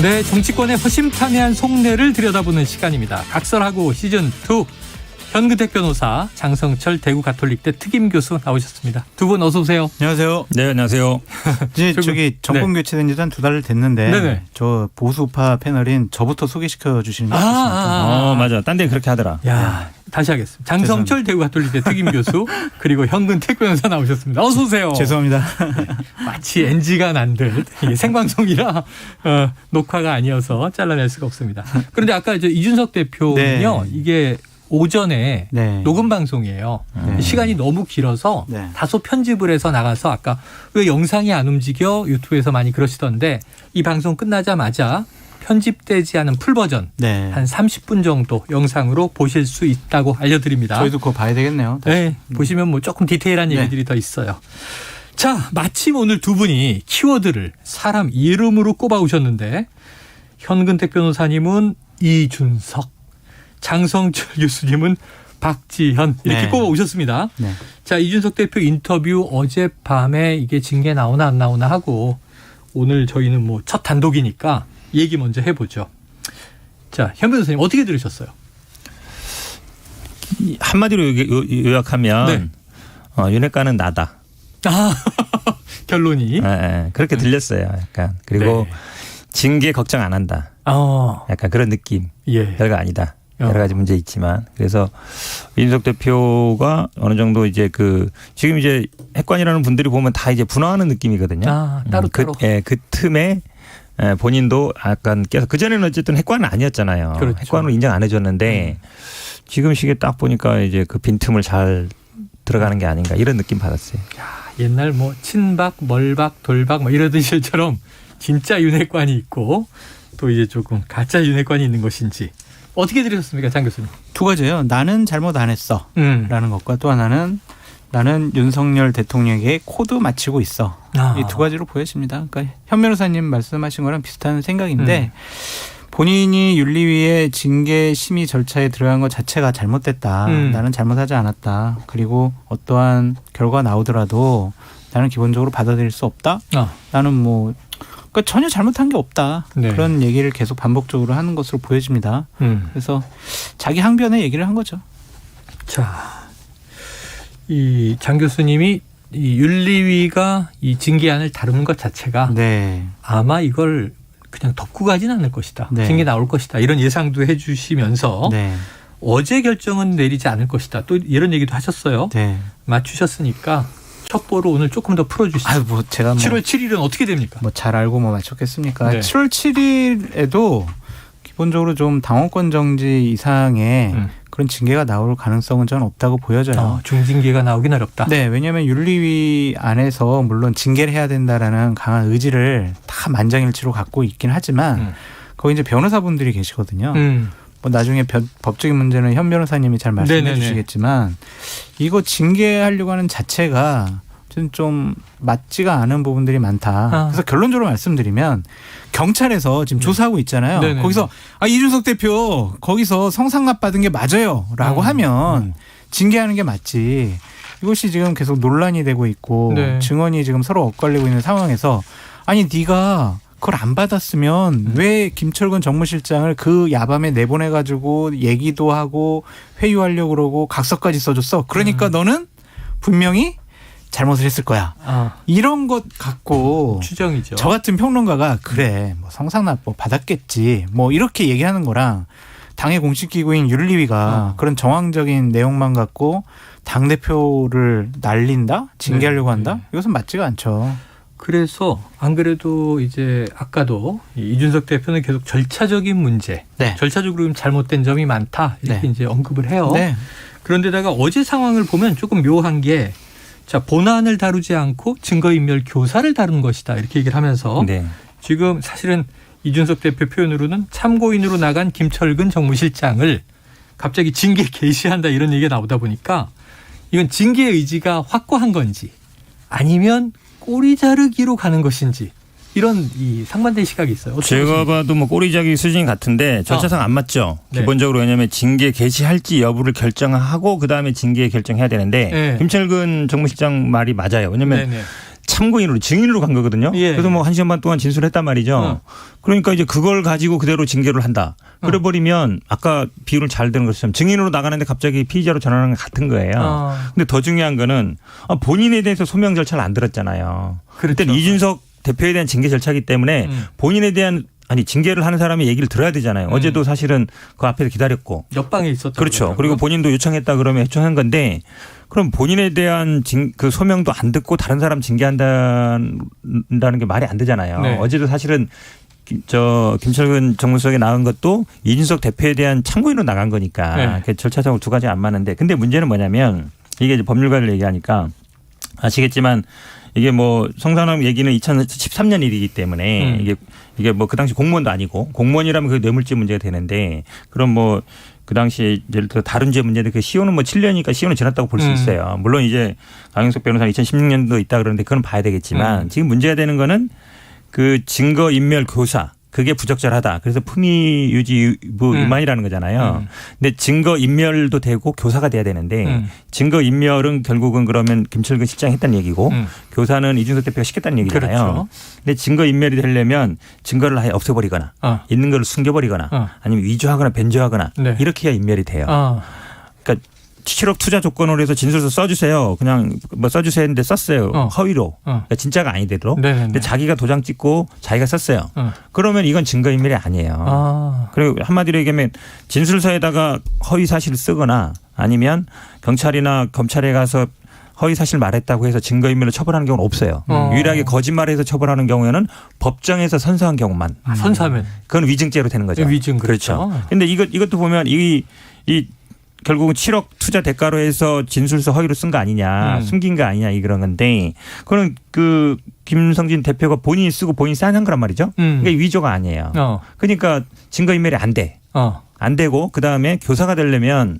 네, 정치권의 허심탄회한 속내를 들여다보는 시간입니다. 각설하고 시즌2 현근택 변호사, 장성철 대구 가톨릭대 특임 교수 나오셨습니다. 두 분 어서 오세요. 안녕하세요. 네, 안녕하세요. 이제 저기 정권 교체된 지 한 2달 됐는데 네네. 저 보수파 패널인 저부터 소개시켜 주시는 게 어떻습니까? 맞아. 딴 데 그렇게 하더라. 야, 다시 하겠습니다. 장성철 대구 가톨릭대 특임 교수 그리고 현근택 변호사 나오셨습니다. 어서 오세요. 죄송합니다. 마치 NG가 난 듯 생방송이라 녹화가 아니어서 잘라낼 수가 없습니다. 그런데 아까 이제 이준석 대표는요. 네. 이게 오전에 네. 녹음 방송이에요. 네. 시간이 너무 길어서 네. 다소 편집을 해서 나가서 아까 왜 영상이 안 움직여 유튜브에서 많이 그러시던데 이 방송 끝나자마자 편집되지 않은 풀버전 네. 한 30분 정도 영상으로 보실 수 있다고 알려드립니다. 저희도 그거 봐야 되겠네요. 네, 보시면 뭐 조금 디테일한 얘기들이 더 있어요. 자, 마침 오늘 두 분이 키워드를 사람 이름으로 꼽아오셨는데 현근택 변호사님은 이준석, 장성철 교수님은 박지현 이렇게 네. 꼽아오셨습니다. 네. 자, 이준석 대표 인터뷰 어젯밤에 이게 징계 나오나 안 나오나 하고 오늘 저희는 뭐 첫 단독이니까 얘기 먼저 해보죠. 자, 현 변호사님 어떻게 들으셨어요? 한마디로 요약하면 네. 윤핵관은 나다. 아, 결론이. 그렇게 들렸어요. 약간. 그리고 네. 징계 걱정 안 한다. 약간 그런 느낌. 예. 별거 아니다. 여러 가지 문제 있지만. 그래서 이준석 대표가 어느 정도 이제 지금 이제 핵관이라는 분들이 보면 다 이제 분화하는 느낌이거든요. 따로따로. 그 틈에 본인도 약간 깨서 그전에는 어쨌든 핵관은 아니었잖아요. 그렇죠. 핵관으로 인정 안 해줬는데 지금 시기에 딱 보니까 이제 그 빈틈을 잘 들어가는 게 아닌가 이런 느낌 받았어요. 야, 옛날 뭐 친박, 멀박, 돌박 뭐 이러던 시절처럼 진짜 윤핵관이 있고 또 이제 조금 가짜 윤핵관이 있는 것인지 어떻게 들으셨습니까, 장 교수님? 두 가지예요. 나는 잘못 안 했어 라는 것과 또 하나는 나는 윤석열 대통령에게 코드 맞추고 있어. 이 두 가지로 보여집니다. 그러니까 현 변호사님 말씀하신 거랑 비슷한 생각인데 본인이 윤리위의 징계 심의 절차에 들어간 것 자체가 잘못됐다. 나는 잘못하지 않았다. 그리고 어떠한 결과가 나오더라도 나는 기본적으로 받아들일 수 없다. 나는 뭐 그러니까 전혀 잘못한 게 없다. 네. 그런 얘기를 계속 반복적으로 하는 것으로 보여집니다. 그래서 자기 항변의 얘기를 한 거죠. 자, 이 장 교수님이 이 윤리위가 이 징계안을 다루는 것 자체가 네. 아마 이걸 그냥 덮고 가진 않을 것이다. 네. 징계 나올 것이다. 이런 예상도 해 주시면서 네. 어제 결정은 내리지 않을 것이다. 또 이런 얘기도 하셨어요. 네. 맞추셨으니까 첩보로 오늘 조금 더 풀어주시죠. 뭐 제가 7월 7일은 어떻게 됩니까? 뭐 잘 알고 뭐 맞췄겠습니까? 네. 7월 7일에도 기본적으로 좀 당원권 정지 이상의 그런 징계가 나올 가능성은 저는 없다고 보여져요. 중징계가 나오긴 어렵다. 네, 왜냐하면 윤리위 안에서 물론 징계를 해야 된다라는 강한 의지를 다 만장일치로 갖고 있긴 하지만 거기 이제 변호사분들이 계시거든요. 뭐 나중에 법적인 문제는 현 변호사님이 잘 말씀해 네네네. 주시겠지만 이거 징계하려고 하는 자체가 좀 맞지가 않은 부분들이 많다. 그래서 결론적으로 말씀드리면 경찰에서 지금 조사하고 있잖아요. 네네네. 거기서 이준석 대표 거기서 성상납 받은 게 맞아요 라고 하면 징계하는 게 맞지. 이것이 지금 계속 논란이 되고 있고 네. 증언이 지금 서로 엇갈리고 있는 상황에서 아니 네가 그걸 안 받았으면 왜 김철근 정무실장을 그 야밤에 내보내가지고 얘기도 하고 회유하려고 그러고 각서까지 써줬어. 그러니까 너는 분명히 잘못을 했을 거야. 이런 것 갖고 추정이죠. 저 같은 평론가가 그래 뭐 성상납법 받았겠지 뭐 이렇게 얘기하는 거랑 당의 공식기구인 윤리위가 그런 정황적인 내용만 갖고 당대표를 날린다? 징계하려고 한다? 이것은 맞지가 않죠. 그래서 안 그래도 이제 아까도 이준석 대표는 계속 절차적인 문제, 네. 절차적으로 잘못된 점이 많다 이렇게 네. 이제 언급을 해요. 네. 그런데다가 어제 상황을 보면 조금 묘한 게 자, 본안을 다루지 않고 증거인멸 교사를 다룬 것이다 이렇게 얘기를 하면서 네. 지금 사실은 이준석 대표 표현으로는 참고인으로 나간 김철근 정무실장을 갑자기 징계 개시한다 이런 얘기가 나오다 보니까 이건 징계의 의지가 확고한 건지 아니면 꼬리 자르기로 가는 것인지 이런 이 상반된 시각이 있어요. 제가 봐도 뭐 꼬리자기 수준이 같은데 절차상 안 맞죠. 네. 기본적으로 왜냐하면 징계 개시할지 여부를 결정하고 그다음에 징계 결정해야 되는데 네. 김철근 정무실장 말이 맞아요. 왜냐하면 네네. 참고인으로 증인으로 간 거거든요. 예. 그래서 뭐 1시간 반 동안 진술했단 말이죠. 그러니까 이제 그걸 가지고 그대로 징계를 한다. 그래버리면 아까 비율을 잘 드는 것처럼 증인으로 나가는데 갑자기 피의자로 전환하는 것 같은 거예요. 근데 더 중요한 거는 본인에 대해서 소명 절차를 안 들었잖아요. 그렇죠. 일단 이준석 대표에 대한 징계 절차이기 때문에 본인에 대한 징계를 하는 사람의 얘기를 들어야 되잖아요. 어제도 사실은 그 앞에서 기다렸고. 옆방에 있었죠. 그렇죠. 그리고 본인도 요청했다 그러면 요청한 건데 그럼 본인에 대한 그 소명도 안 듣고 다른 사람 징계한다는 게 말이 안 되잖아요. 네. 어제도 사실은 김철근 정무수석에 나간 것도 이준석 대표에 대한 참고인으로 나간 거니까 네. 절차적으로 두 가지 안 맞는데 근데 문제는 뭐냐면 이게 이제 법률가를 얘기하니까 아시겠지만 이게 뭐 성산업 얘기는 2013년 일이기 때문에 이게 뭐 그 당시 공무원도 아니고 공무원이라면 그 뇌물죄 문제가 되는데 그럼 뭐 그 당시 예를 들어 다른 죄 문제인데 그 시효는 뭐 7년이니까 시효는 지났다고 볼 수 있어요. 물론 이제 강용석 변호사는 2016년도 있다 그러는데 그건 봐야 되겠지만 지금 문제가 되는 거는 그 증거 인멸 교사 그게 부적절하다. 그래서 품위 유지 의무 위반이라는 거잖아요. 근데 증거 인멸도 되고 교사가 돼야 되는데 증거 인멸은 결국은 그러면 김철근 실장이 했다는 얘기고 교사는 이준석 대표가 시켰다는 얘기잖아요. 그렇죠. 근데 증거 인멸이 되려면 증거를 아예 없애버리거나 있는 걸 숨겨버리거나 아니면 위조하거나 변조하거나 네. 이렇게 해야 인멸이 돼요. 그러니까 7억 투자 조건으로 해서 진술서 써주세요. 그냥 뭐 써주세요 했는데 썼어요. 허위로. 그러니까 진짜가 아니대로. 근데 자기가 도장 찍고 자기가 썼어요. 그러면 이건 증거인멸이 아니에요. 그리고 한마디로 얘기하면 진술서에다가 허위 사실을 쓰거나 아니면 경찰이나 검찰에 가서 허위 사실 말했다고 해서 증거인멸로 처벌하는 경우는 없어요. 유일하게 거짓말해서 처벌하는 경우에는 법정에서 선서한 경우만. 선서하면. 그건 위증죄로 되는 거죠. 위증 그렇죠. 그런데 이것도 보면 이 결국은 7억 투자 대가로 해서 진술서 허위로 쓴 거 아니냐, 숨긴 거 아니냐 이런 건데, 그거는 그 김성진 대표가 본인이 쓰고 본인이 사인한 거란 말이죠. 그게 위조가 아니에요. 그러니까 증거인멸이 안 돼. 안 되고 그 다음에 교사가 되려면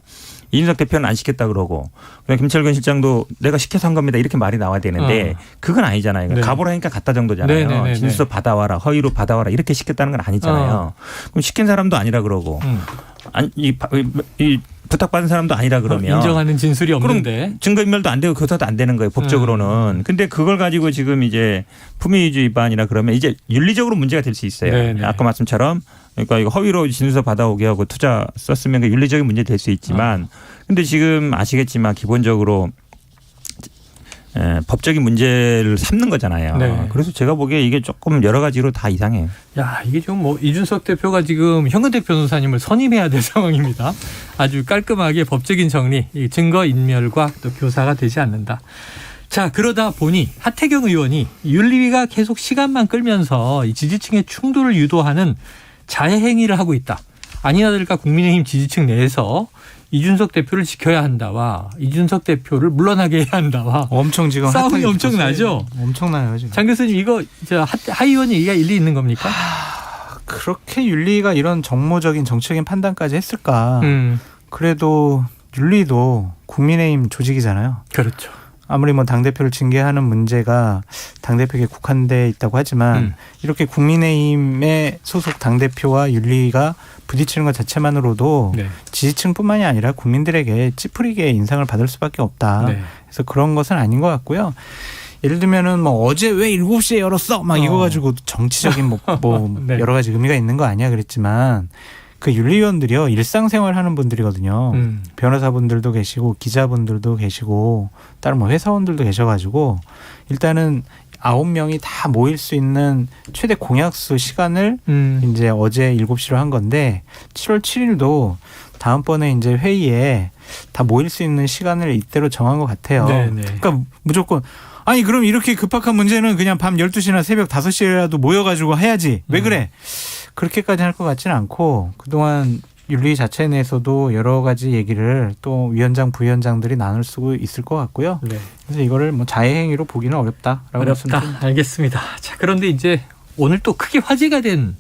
이준석 대표는 안 시켰다 그러고 그냥 김철근 실장도 내가 시켜서 한 겁니다 이렇게 말이 나와야 되는데 그건 아니잖아요. 네. 가보라 하니까 갔다 정도잖아요. 네네네네. 진술서 받아와라, 허위로 받아와라 이렇게 시켰다는 건 아니잖아요. 그럼 시킨 사람도 아니라 그러고 아니, 이 부탁받은 사람도 아니라 그러면 인정하는 진술이 없는데 그럼 증거인멸도 안 되고 교사도 안 되는 거예요. 법적으로는. 근데 그걸 가지고 지금 이제 품위유지 위반이라 그러면 이제 윤리적으로 문제가 될 수 있어요. 네네. 아까 말씀처럼 그러니까 이거 허위로 진술서 받아오게 하고 투자 썼으면 윤리적인 문제 될 수 있지만 근데 지금 아시겠지만 기본적으로 법적인 문제를 삼는 거잖아요. 네. 그래서 제가 보기에 이게 조금 여러 가지로 다 이상해요. 야, 이게 좀 뭐 이준석 대표가 지금 현근택 변호사님을 선임해야 될 상황입니다. 아주 깔끔하게 법적인 정리, 증거 인멸과 또 교사가 되지 않는다. 자, 그러다 보니 하태경 의원이 윤리위가 계속 시간만 끌면서 이 지지층의 충돌을 유도하는 자해 행위를 하고 있다. 아니나 다를까 국민의힘 지지층 내에서 이준석 대표를 지켜야 한다와 이준석 대표를 물러나게 해야 한다와 엄청 지금 싸움이 엄청나죠. 엄청나요 지금. 장 교수님 이거 하 의원 얘기가 일리 있는 겁니까? 그렇게 윤리가 이런 정무적인 정치적인 판단까지 했을까? 그래도 윤리도 국민의힘 조직이잖아요. 그렇죠. 아무리 뭐 당대표를 징계하는 문제가 당대표에게 국한돼 있다고 하지만 이렇게 국민의힘의 소속 당대표와 윤리가 부딪히는 것 자체만으로도 네. 지지층뿐만이 아니라 국민들에게 찌푸리게 인상을 받을 수밖에 없다. 네. 그래서 그런 것은 아닌 것 같고요. 예를 들면은 뭐 어제 왜 7시에 열었어? 막 이거 가지고 정치적인 뭐 네. 여러 가지 의미가 있는 거 아니야 그랬지만 그 윤리위원들이요 일상생활 하는 분들이거든요. 변호사분들도 계시고 기자분들도 계시고 다른 뭐 회사원들도 계셔가지고 일단은 9명이 다 모일 수 있는 최대 공약수 시간을 이제 어제 7시로 한 건데 7월 7일도 다음번에 이제 회의에 다 모일 수 있는 시간을 이때로 정한 것 같아요. 네네. 그러니까 무조건 아니 그럼 이렇게 급박한 문제는 그냥 밤 12시나 새벽 5시라도 모여가지고 해야지. 왜 그래? 그렇게까지 할 것 같지는 않고 그동안 윤리 자체 내에서도 여러 가지 얘기를 또 위원장 부위원장들이 나눌 수 있을 것 같고요. 네. 그래서 이거를 뭐 자해행위로 보기는 어렵다라고 말씀드립니다. 알겠습니다. 자, 그런데 이제 오늘 또 크게 화제가 된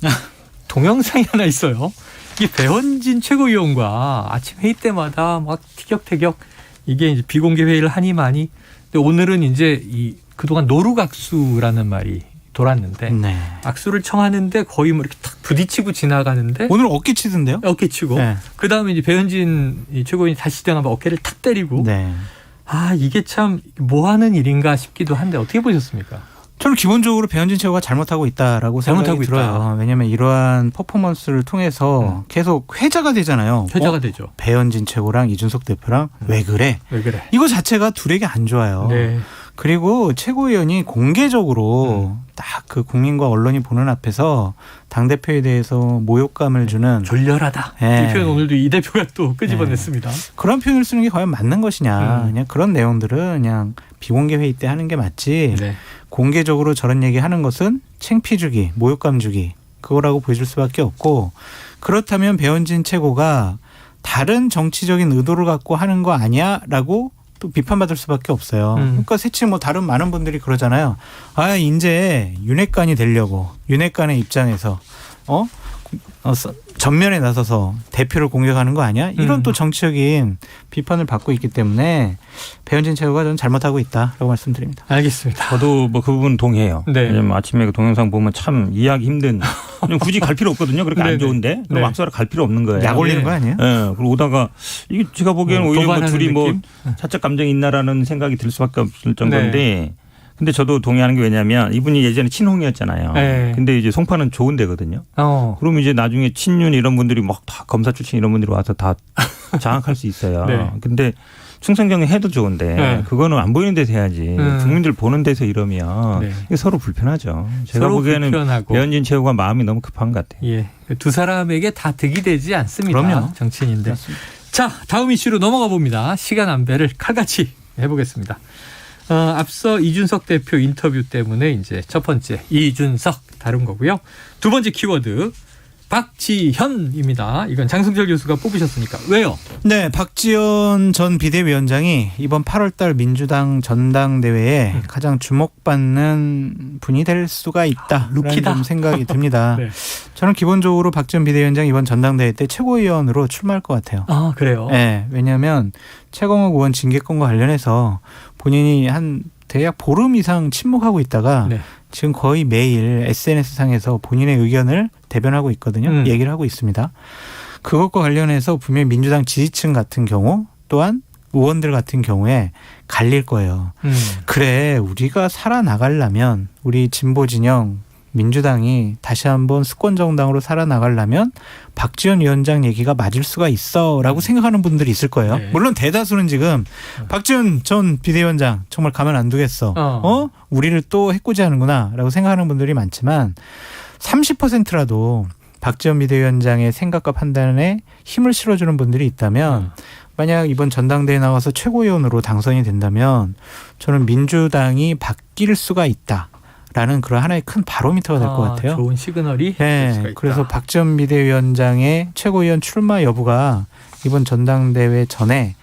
동영상이 하나 있어요. 이게 배현진 최고위원과 아침 회의 때마다 막 티격태격 이게 이제 비공개 회의를 하니 많이. 근데 오늘은 이제 이 그동안 노루각수라는 말이 돌았는데 네. 악수를 청하는데 거의 뭐 이렇게 탁 부딪히고 지나가는데 오늘 어깨 치던데요? 어깨 치고 네. 그다음에 이제 배현진 최고위원이 다시 지나가면 어깨를 탁 때리고 네. 이게 참 뭐 하는 일인가 싶기도 한데 어떻게 보셨습니까? 저는 기본적으로 배현진 최고가 잘못하고 있다라고 생각이 들어요. 왜냐하면 이러한 퍼포먼스를 통해서 계속 회자가 되잖아요. 회자가 되죠. 배현진 최고랑 이준석 대표랑 왜 그래? 왜 그래? 이거 자체가 둘에게 안 좋아요. 네. 그리고 최고위원이 공개적으로 딱 그 국민과 언론이 보는 앞에서 당대표에 대해서 모욕감을 주는 졸렬하다. 네. 이 표현 오늘도 이 대표가 또 끄집어냈습니다. 그런 표현을 쓰는 게 과연 맞는 것이냐. 그냥 그런 내용들은 그냥 비공개 회의 때 하는 게 맞지. 네. 공개적으로 저런 얘기하는 것은 창피 주기, 모욕감 주기 그거라고 보여줄 수밖에 없고 그렇다면 배현진 최고가 다른 정치적인 의도를 갖고 하는 거 아니야라고 또 비판받을 수밖에 없어요. 그러니까 새치 뭐 다른 많은 분들이 그러잖아요. 이제 윤핵관이 되려고 윤핵관의 입장에서 전면에 나서서 대표를 공격하는 거 아니야? 이런 또 정치적인 비판을 받고 있기 때문에 배현진 최고가 저는 잘못하고 있다라고 말씀드립니다. 알겠습니다. 저도 뭐 그 부분 동의해요. 네. 왜냐면 아침에 그 동영상 보면 참 이해하기 힘든. 굳이 갈 필요 없거든요. 그렇게 안 좋은데. 그럼 악수하러 갈 필요 없는 거예요. 약 올리는 거 아니에요? 네. 그리고 오다가 이게 제가 보기에는 오히려 뭐 둘이 느낌? 뭐 사적 감정이 있나라는 생각이 들 수밖에 없을 정도인데. 네. 근데 저도 동의하는 게 왜냐면 이분이 예전에 친홍이었잖아요. 네. 근데 이제 송파는 좋은 데거든요. 그러면 이제 나중에 친윤 이런 분들이 막 다 검사 출신 이런 분들이 와서 다 장악할 수 있어요. 네. 근데 충성경에 해도 좋은데 네. 그거는 안 보이는 데서 해야지. 국민들 보는 데서 이러면 네. 이게 서로 불편하죠. 제가 서로 보기에는 불편하고. 배현진 최고가 마음이 너무 급한 것 같아요. 예, 두 사람에게 다 득이 되지 않습니다. 그럼요. 정치인인데. 자, 다음 이슈로 넘어가 봅니다. 시간 안배를 칼같이 해보겠습니다. 앞서 이준석 대표 인터뷰 때문에 이제 첫 번째 이준석 다룬 거고요. 두 번째 키워드 박지현입니다. 이건 장승철 교수가 뽑으셨으니까 왜요? 네, 박지원 전 비대위원장이 이번 8월달 민주당 전당대회에 가장 주목받는 분이 될 수가 있다라는 루키다. 좀 생각이 듭니다. 네. 저는 기본적으로 박지원 비대위원장 이번 전당대회 때 최고위원으로 출마할 것 같아요. 그래요? 네, 왜냐하면 최강욱 의원 징계권과 관련해서 본인이 한 대략 보름 이상 침묵하고 있다가 네. 지금 거의 매일 SNS상에서 본인의 의견을 대변하고 있거든요. 얘기를 하고 있습니다. 그것과 관련해서 분명히 민주당 지지층 같은 경우 또한 의원들 같은 경우에 갈릴 거예요. 그래, 우리가 살아나가려면 우리 진보 진영 민주당이 다시 한번 수권 정당으로 살아나가려면 박지원 위원장 얘기가 맞을 수가 있어라고 생각하는 분들이 있을 거예요. 네. 물론 대다수는 지금 박지원 전 비대위원장 정말 가만 안 두겠어. 우리를 또 해코지하는구나라고 생각하는 분들이 많지만 30%라도 박지원 비대위원장의 생각과 판단에 힘을 실어주는 분들이 있다면 만약 이번 전당대회에 나가서 최고위원으로 당선이 된다면 저는 민주당이 바뀔 수가 있다. 라는 그런 하나의 큰 바로미터가 될 것 같아요. 좋은 시그널이 될 수가 네, 있다. 그래서 박지원 비대위원장의 최고위원 출마 여부가 이번 전당대회 전에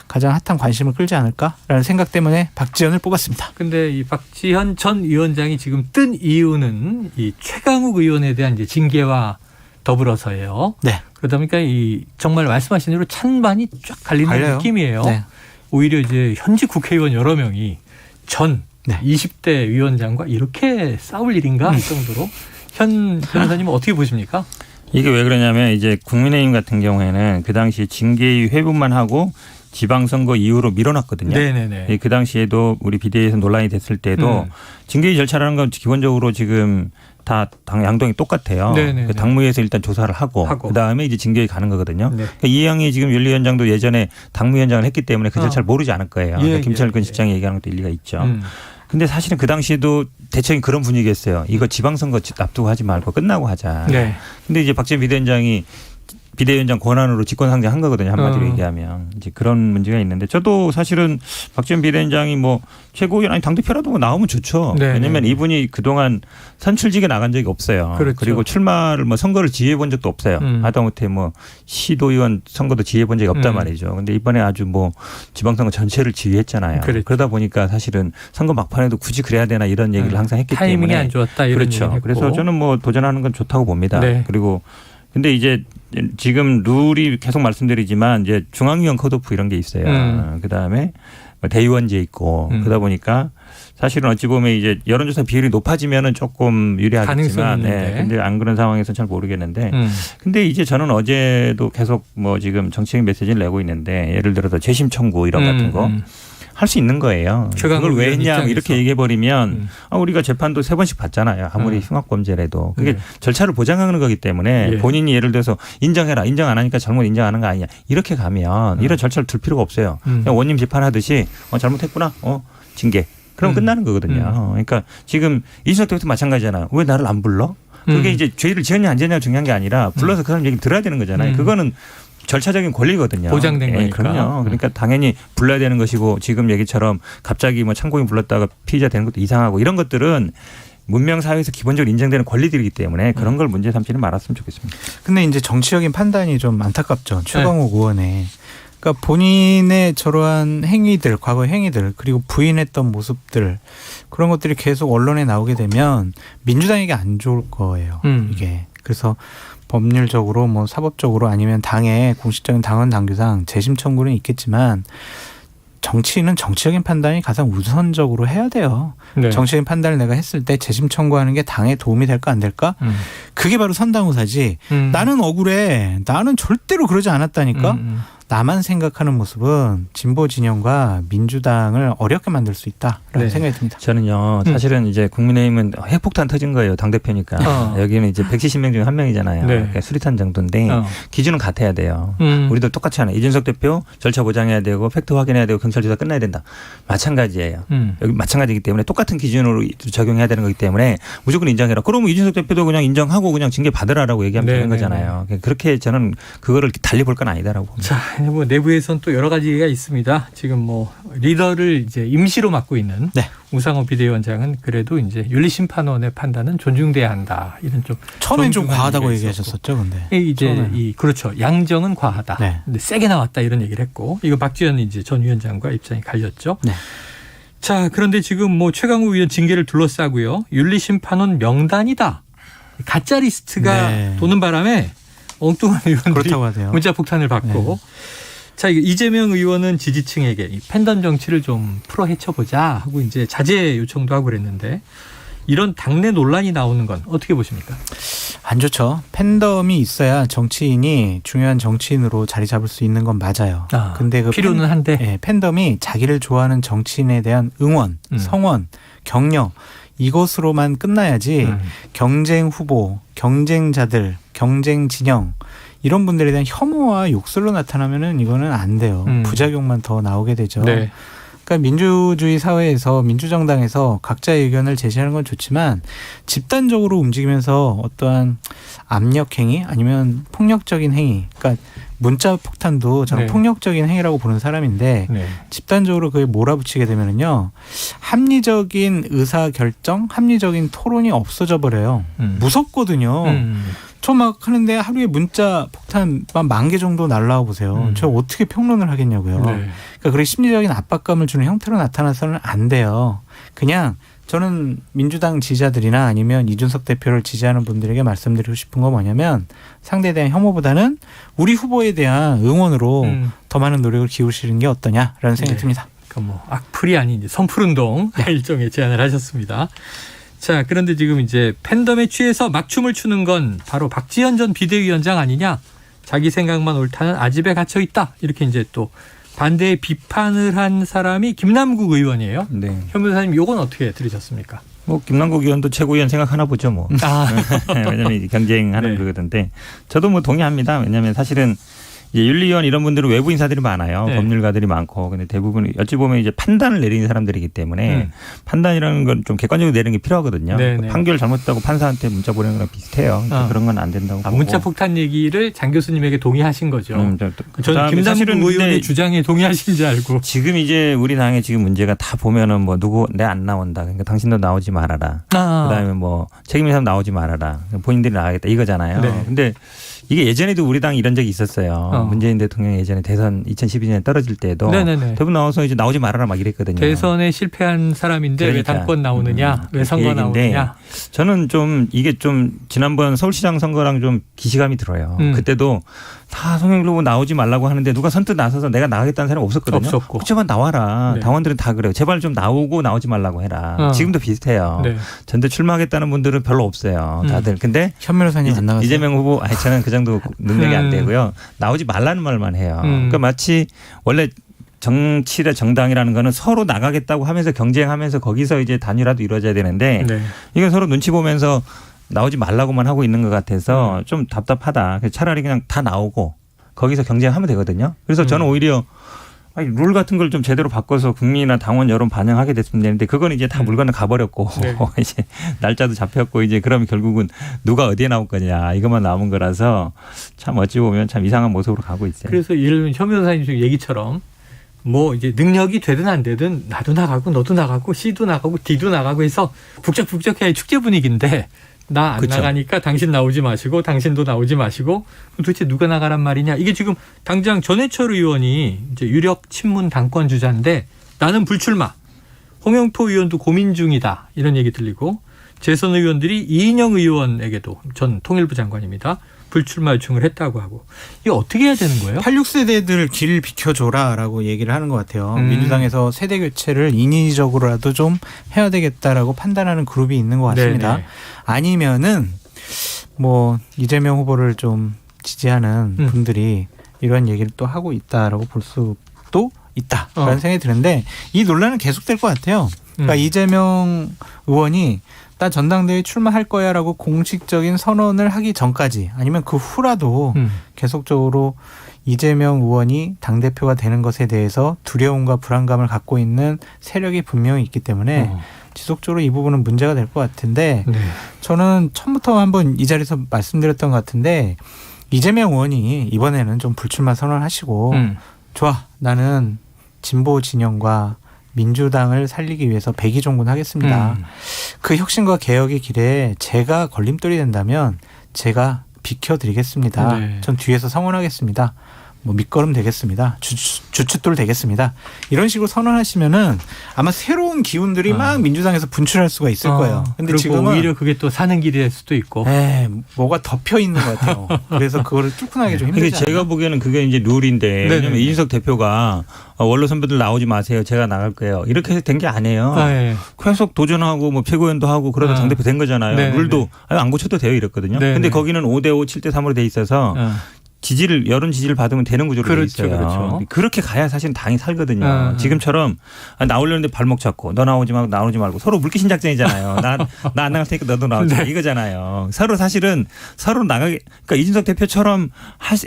가장 핫한 관심을 끌지 않을까라는 생각 때문에 박지원을 뽑았습니다. 근데 이 박지현 전 위원장이 지금 뜬 이유는 이 최강욱 의원에 대한 이제 징계와 더불어서예요. 네. 그러다 보니까 이 정말 말씀하신 대로 찬반이 쫙 갈리는 갈려요. 느낌이에요. 네. 오히려 이제 현직 국회의원 여러 명이 전 20대 위원장과 이렇게 싸울 일인가 할 정도로 현 변호사님은 어떻게 보십니까? 이게 왜 그러냐면 이제 국민의힘 같은 경우에는 그 당시 징계위 회부만 하고 지방선거 이후로 밀어놨거든요. 네네네. 그 당시에도 우리 비대위에서 논란이 됐을 때도 징계위 절차라는 건 기본적으로 지금 다 당 양동이 똑같아요. 네네네. 당무위에서 일단 조사를 하고 그다음에 이제 징계위 가는 거거든요. 네. 그러니까 이양희 지금 윤리위원장도 예전에 당무위원장을 했기 때문에 그 절차를 모르지 않을 거예요. 그러니까 김철근 실장이 얘기하는 것도 일리가 있죠. 근데 사실은 그 당시에도 대체적인 그런 분위기였어요. 이거 지방선거 앞두고 하지 말고 끝나고 하자. 네. 근데 이제 박지원 비대위원장이 비대위원장 권한으로 직권상정한 거거든요. 한마디로 얘기하면. 이제 그런 문제가 있는데 저도 사실은 박지원 비대위원장이 뭐 최고위원 아니 당대표라도 나오면 좋죠. 네. 왜냐하면 이분이 그동안 선출직에 나간 적이 없어요. 그렇죠. 그리고 출마를 뭐 선거를 지휘해 본 적도 없어요. 하다못해 뭐 시도의원 선거도 지휘해 본 적이 없단 말이죠. 근데 이번에 아주 뭐 지방선거 전체를 지휘했잖아요. 그렇죠. 그러다 보니까 사실은 선거 막판에도 굳이 그래야 되나 이런 얘기를 항상 했기 타이밍이 때문에. 안 좋았다 이런 그렇죠. 얘기를 그래서 저는 뭐 도전하는 건 좋다고 봅니다. 네. 그리고 근데 이제 지금 룰이 계속 말씀드리지만 이제 중앙위원 컷오프 이런 게 있어요. 그다음에 대의원제 있고 그러다 보니까 사실은 어찌 보면 이제 여론조사 비율이 높아지면은 조금 유리하겠지만 근데 안 그런 상황에서는 잘 모르겠는데 근데 이제 저는 어제도 계속 뭐 지금 정치적인 메시지를 내고 있는데 예를 들어서 재심 청구 이런 같은 거 할 수 있는 거예요. 그걸 왜 했냐 이렇게 얘기해 버리면 우리가 재판도 3번씩 받잖아요. 아무리 흉악범죄라도 그게 절차를 보장하는 거기 때문에 본인이 예를 들어서 인정해라, 인정 안 하니까 잘못 인정하는 거 아니냐 이렇게 가면 이런 절차를 둘 필요가 없어요. 그냥 원님 재판하듯이 잘못했구나, 징계. 그럼 끝나는 거거든요. 그러니까 지금 이준석 대표도 마찬가지잖아요. 왜 나를 안 불러? 그게 이제 죄를 지었냐 안 지었냐 중요한 게 아니라 불러서 그 사람 얘기 들어야 되는 거잖아요. 그거는 절차적인 권리거든요. 보장된 거니까. 그럼요. 그러니까 당연히 불러야 되는 것이고 지금 얘기처럼 갑자기 뭐 참고인 불렀다가 피의자 되는 것도 이상하고 이런 것들은 문명 사회에서 기본적으로 인정되는 권리들이기 때문에 그런 걸 문제 삼지는 말았으면 좋겠습니다. 근데 이제 정치적인 판단이 좀 안타깝죠. 최강욱 의원의. 그러니까 본인의 저러한 행위들, 과거 행위들 그리고 부인했던 모습들 그런 것들이 계속 언론에 나오게 되면 민주당에게 안 좋을 거예요. 이게. 그래서 법률적으로 뭐 사법적으로 아니면 당의 공식적인 당원 당규상 재심 청구는 있겠지만 정치인은 정치적인 판단이 가장 우선적으로 해야 돼요. 네. 정치적인 판단을 내가 했을 때 재심 청구하는 게 당에 도움이 될까 안 될까? 그게 바로 선당우사지. 나는 억울해. 나는 절대로 그러지 않았다니까. 나만 생각하는 모습은 진보 진영과 민주당을 어렵게 만들 수 있다라는 생각이 듭니다. 저는요 사실은 이제 국민의힘은 핵폭탄 터진 거예요. 당대표니까. 여기는 이제 170명 중에 1명이잖아요. 그러니까 수리탄 정도인데 기준은 같아야 돼요. 우리도 똑같이 하나. 이준석 대표 절차 보장해야 되고 팩트 확인해야 되고 경찰 조사 끝나야 된다. 마찬가지예요. 여기 마찬가지이기 때문에 똑같은 기준으로 적용해야 되는 거기 때문에 무조건 인정해라. 그러면 이준석 대표도 그냥 인정하고 그냥 징계 받으라라고 얘기하면 되는 거잖아요. 그렇게 저는 그거를 달리 볼 건 아니다라고 봅니다. 자, 뭐 내부에선 또 여러 가지가 있습니다. 지금 뭐 리더를 이제 임시로 맡고 있는 우상호 비대위원장은 그래도 이제 윤리심판원의 판단은 존중돼야 한다. 이런 좀 처음엔 좀 과하다고 얘기하셨었죠, 근데 이제 그렇죠. 양정은 과하다. 근데 세게 나왔다 이런 얘기를 했고 이거 박지원 이제 전 위원장과 입장이 갈렸죠. 자, 그런데 지금 뭐 최강욱 의원 징계를 둘러싸고요. 윤리심판원 명단이다. 가짜 리스트가 도는 바람에 엉뚱한 의원들이 문자 폭탄을 받고 자, 이재명 의원은 지지층에게 이 팬덤 정치를 좀 풀어 헤쳐보자 하고 이제 자제 요청도 하고 그랬는데 이런 당내 논란이 나오는 건 어떻게 보십니까? 안 좋죠. 팬덤이 있어야 정치인이 중요한 정치인으로 자리 잡을 수 있는 건 맞아요. 근데 그 필요는 한데 팬덤이 자기를 좋아하는 정치인에 대한 응원, 성원, 격려 이것으로만 끝나야지 경쟁 후보, 경쟁자들, 경쟁 진영 이런 분들에 대한 혐오와 욕설로 나타나면은 이거는 안 돼요. 부작용만 더 나오게 되죠. 그러니까 민주주의 사회에서 민주정당에서 각자의 의견을 제시하는 건 좋지만 집단적으로 움직이면서 어떠한 압력 행위 아니면 폭력적인 행위, 그러니까 문자 폭탄도 저는 폭력적인 행위라고 보는 사람인데 집단적으로 그게 몰아붙이게 되면은요 합리적인 의사 결정, 합리적인 토론이 없어져 버려요. 무섭거든요. 저 막 하는데 하루에 문자 폭탄 10,000개 정도 날라와 보세요. 저 어떻게 평론을 하겠냐고요. 그러니까 그렇게 심리적인 압박감을 주는 형태로 나타나서는 안 돼요. 그냥 저는 민주당 지지자들이나 아니면 이준석 대표를 지지하는 분들에게 말씀드리고 싶은 건 뭐냐면 상대에 대한 혐오보다는 우리 후보에 대한 응원으로 더 많은 노력을 기울이시는 게 어떠냐라는 생각이 듭니다. 그러니까 뭐 악플이 아닌 이제 선풀운동 일종의 제안을 하셨습니다. 자, 그런데 지금 이제 팬덤에 취해서 막춤을 추는 건 바로 박지원 전 비대위원장 아니냐? 자기 생각만 옳다는 아집에 갇혀 있다. 이렇게 이제 또 반대의 비판을 한 사람이 김남국 의원이에요. 현 변호사님 이건 어떻게 들으셨습니까? 뭐 김남국 의원도 최고위원 생각하나 보죠 뭐. 왜냐하면 경쟁하는 거거든데 저도 뭐 동의합니다. 왜냐하면 사실은 이제 윤리위원 이런 분들은 외부 인사들이 많아요. 법률가들이 많고. 근데 대부분 어찌 보면 이제 판단을 내리는 사람들이기 때문에 판단이라는 건 좀 객관적으로 내리는 게 필요하거든요. 판결 잘못했다고 판사한테 문자 보내는 거랑 비슷해요. 그러니까 그런 건 안 된다고 보고. 문자 폭탄 얘기를 장 교수님에게 동의하신 거죠. 저는 김남국 의원의 주장에 동의하신 줄 알고. 지금 이제 우리 당의 지금 문제가 다 보면은 뭐 누구 내 안 나온다. 그러니까 당신도 나오지 말아라. 그다음에 뭐 책임 있는 사람 나오지 말아라. 본인들이 나가겠다 이거잖아요. 근데 이게 예전에도 우리 당 이런 적이 있었어요. 문재인 대통령이 예전에 대선 2012년에 떨어질 때도 대부분 나와서 이제 나오지 말아라 막 이랬거든요. 대선에 실패한 사람인데 왜 당권 나오느냐, 왜 선거 나오느냐. 저는 좀 이게 좀 지난번 서울시장 선거랑 좀 기시감이 들어요. 그때도 다 송영길 나오지 말라고 하는데 누가 선뜻 나서서 내가 나가겠다는 사람이 없었거든요. 없었고. 제발 나와라. 당원들은 다 그래요. 제발 좀 나오고 나오지 말라고 해라. 지금도 비슷해요. 전대 출마하겠다는 분들은 별로 없어요. 다들. 근데 현 변호사님 안 나가세요? 이재명 후보 저는 그 정도 능력이 안 되고요. 나오지 말라는 말만 해요. 그러니까 마치 원래 정치의 정당이라는 거는 서로 나가겠다고 하면서 경쟁하면서 거기서 이제 단일화도 이루어져야 되는데 네. 이건 서로 눈치 보면서 나오지 말라고만 하고 있는 것 같아서 좀 답답하다. 차라리 그냥 다 나오고 거기서 경쟁하면 되거든요. 그래서 저는 오히려 룰 같은 걸 좀 제대로 바꿔서 국민이나 당원 여론 반영하게 됐으면 되는데 그건 이제 다 물 건너 가버렸고 네. 이제 날짜도 잡혔고 이제 그러면 결국은 누가 어디에 나올 거냐 이것만 남은 거라서 참 어찌 보면 참 이상한 모습으로 가고 있어요. 그래서 예를 들면 현 변호사님 얘기처럼 뭐 이제 능력이 되든 안 되든 나도 나가고 너도 나가고 C도 나가고 D도 나가고 해서 북적북적해야 축제 분위기인데 나 안 그쵸. 나가니까 당신 나오지 마시고 당신도 나오지 마시고 도대체 누가 나가란 말이냐. 이게 지금 당장 전해철 의원이 이제 유력 친문 당권 주자인데 나는 불출마. 홍영표 의원도 고민 중이다. 이런 얘기 들리고 재선 의원들이 이인영 의원에게도 전 통일부 장관입니다. 불출마 요청을 했다고 하고. 이거 어떻게 해야 되는 거예요? 86세대들 길 비켜줘라라고 얘기를 하는 것 같아요. 민주당에서 세대 교체를 인위적으로라도 좀 해야 되겠다라고 판단하는 그룹이 있는 것 같습니다. 네네. 아니면은 뭐 이재명 후보를 좀 지지하는 분들이 이런 얘기를 또 하고 있다라고 볼 수도 있다라는 생각이 드는데 이 논란은 계속될 것 같아요. 그러니까 이재명 의원이 나 전당대회 출마할 거야라고 공식적인 선언을 하기 전까지 아니면 그 후라도 계속적으로 이재명 의원이 당대표가 되는 것에 대해서 두려움과 불안감을 갖고 있는 세력이 분명히 있기 때문에 지속적으로 이 부분은 문제가 될 것 같은데 네. 저는 처음부터 한번 이 자리에서 말씀드렸던 것 같은데 이재명 의원이 이번에는 좀 불출마 선언하시고 좋아 나는 진보 진영과 민주당을 살리기 위해서 백의종군하겠습니다. 그 혁신과 개혁의 길에 제가 걸림돌이 된다면 제가 비켜드리겠습니다. 네. 전 뒤에서 성원하겠습니다. 뭐 밑거름 되겠습니다. 주춧돌 되겠습니다. 이런 식으로 선언하시면은 아마 새로운 기운들이 막 민주당에서 분출할 수가 있을 거예요. 근데 그리고 지금은 오히려 그게 또 사는 길이 될 수도 있고. 뭐가 덮여 있는 것 같아요. 그래서 그거를 뚫고나기 좀 근데 힘들지 않나? 제가 보기에는 그게 이제 룰인데 네네. 왜냐면 이준석 대표가 원로 선배들 나오지 마세요. 제가 나갈 거예요. 이렇게 된 게 아니에요. 네. 계속 도전하고 뭐 최고위원도 하고 그러다 당대표 된 거잖아요. 네네. 룰도 안 고쳐도 돼요 이랬거든요. 네네. 근데 거기는 5대5, 7대3으로 돼 있어서 여론 지지를 받으면 되는 구조로 돼 있어요. 그렇죠. 그렇게 가야 사실 당이 살거든요. 지금처럼 나오려는데 발목 잡고 너 나오지 말고 나오지 말고 서로 물귀신 작전이잖아요. 나 안 나갈 테니까 너도 나오지 마. 이거잖아요. 서로 사실은 서로 나가게 그러니까 이준석 대표처럼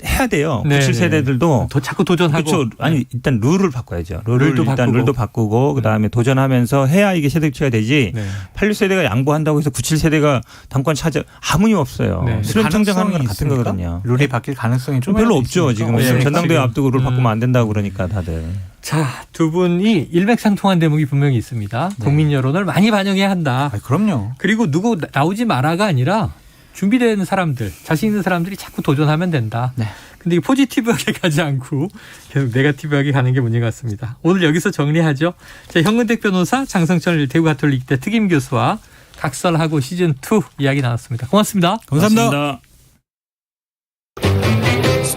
해야 돼요. 97세대들도 더 자꾸 도전하고. 그렇죠. 아니 일단 룰을 바꿔야죠. 룰도 룰도 바꾸고 그다음에 도전하면서 해야 이게 세대 교체가 되지. 네. 86세대가 양보한다고 해서 97세대가 당권 차지 아무 의미 없어요. 네. 수렴 청정하는 거랑 같은 있습니까? 거거든요. 룰이 바뀔 가능성이 좀 별로 없죠. 지금 없으니까. 전당대회 지금. 앞두고 룰 바꾸면 안 된다고 그러니까 다들. 자, 두 분이 일맥상통한 대목이 분명히 있습니다. 국민 여론을 많이 반영해야 한다. 그럼요. 그리고 누구 나오지 마라가 아니라 준비되는 사람들, 자신 있는 사람들이 자꾸 도전하면 된다. 네. 근데 이 포지티브하게 가지 않고 계속 네거티브하게 가는 게 문제 같습니다. 오늘 여기서 정리하죠. 자, 현근택 변호사, 장성철 대구가톨릭대 특임 교수와 각설하고 시즌2 이야기 나눴습니다. 고맙습니다. 감사합니다. 고맙습니다.